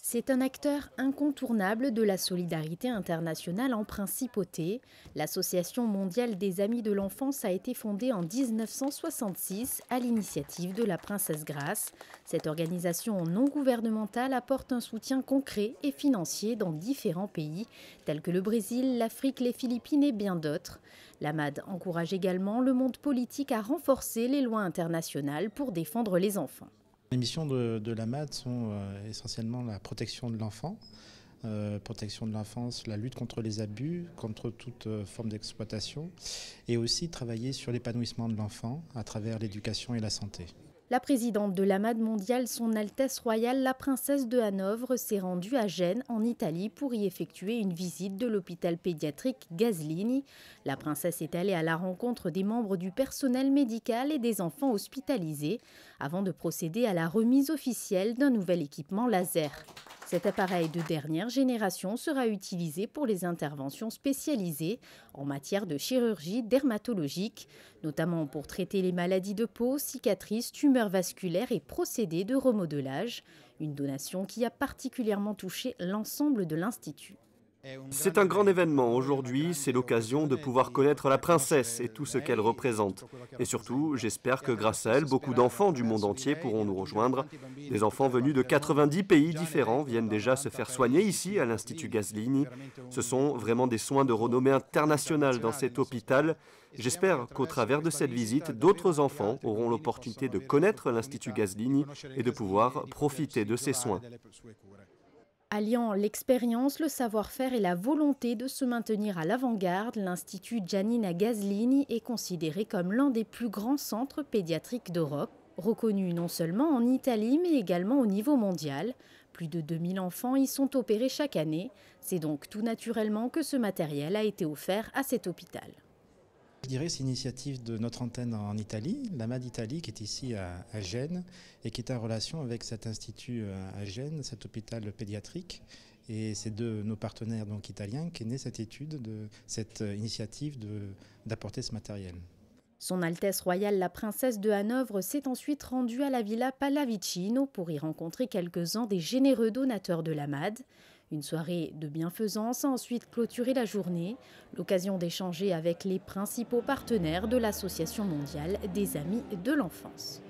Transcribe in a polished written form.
C'est un acteur incontournable de la solidarité internationale en principauté. L'Association mondiale des amis de l'enfance a été fondée en 1966 à l'initiative de la princesse Grace. Cette organisation non gouvernementale apporte un soutien concret et financier dans différents pays, tels que le Brésil, l'Afrique, les Philippines et bien d'autres. L'AMAD encourage également le monde politique à renforcer les lois internationales pour défendre les enfants. Les missions de l'AMAD sont essentiellement la protection de l'enfant, protection de l'enfance, la lutte contre les abus, contre toute forme d'exploitation, et aussi travailler sur l'épanouissement de l'enfant à travers l'éducation et la santé. La présidente de l'AMAD mondiale, son Altesse royale, la princesse de Hanovre, s'est rendue à Gênes, en Italie, pour y effectuer une visite de l'hôpital pédiatrique Gaslini. La princesse est allée à la rencontre des membres du personnel médical et des enfants hospitalisés, avant de procéder à la remise officielle d'un nouvel équipement laser. Cet appareil de dernière génération sera utilisé pour les interventions spécialisées en matière de chirurgie dermatologique, notamment pour traiter les maladies de peau, cicatrices, tumeurs vasculaires et procédés de remodelage, une donation qui a particulièrement touché l'ensemble de l'Institut. C'est un grand événement. Aujourd'hui, c'est l'occasion de pouvoir connaître la princesse et tout ce qu'elle représente. Et surtout, j'espère que grâce à elle, beaucoup d'enfants du monde entier pourront nous rejoindre. Des enfants venus de 90 pays différents viennent déjà se faire soigner ici, à l'Institut Gaslini. Ce sont vraiment des soins de renommée internationale dans cet hôpital. J'espère qu'au travers de cette visite, d'autres enfants auront l'opportunité de connaître l'Institut Gaslini et de pouvoir profiter de ces soins. Alliant l'expérience, le savoir-faire et la volonté de se maintenir à l'avant-garde, l'Institut Giannina Gaslini est considéré comme l'un des plus grands centres pédiatriques d'Europe, reconnu non seulement en Italie mais également au niveau mondial. Plus de 2000 enfants y sont opérés chaque année. C'est donc tout naturellement que ce matériel a été offert à cet hôpital. Je dirais que c'est une initiative de notre antenne en Italie, l'AMAD Italie, qui est ici à Gênes et qui est en relation avec cet institut à Gênes, cet hôpital pédiatrique. Et c'est de nos partenaires donc italiens qu'est née cette étude, cette initiative d'apporter ce matériel. Son Altesse royale, la princesse de Hanovre, s'est ensuite rendue à la Villa Pallavicino pour y rencontrer quelques-uns des généreux donateurs de l'AMAD. Une soirée de bienfaisance a ensuite clôturé la journée, l'occasion d'échanger avec les principaux partenaires de l'Association mondiale des amis de l'enfance.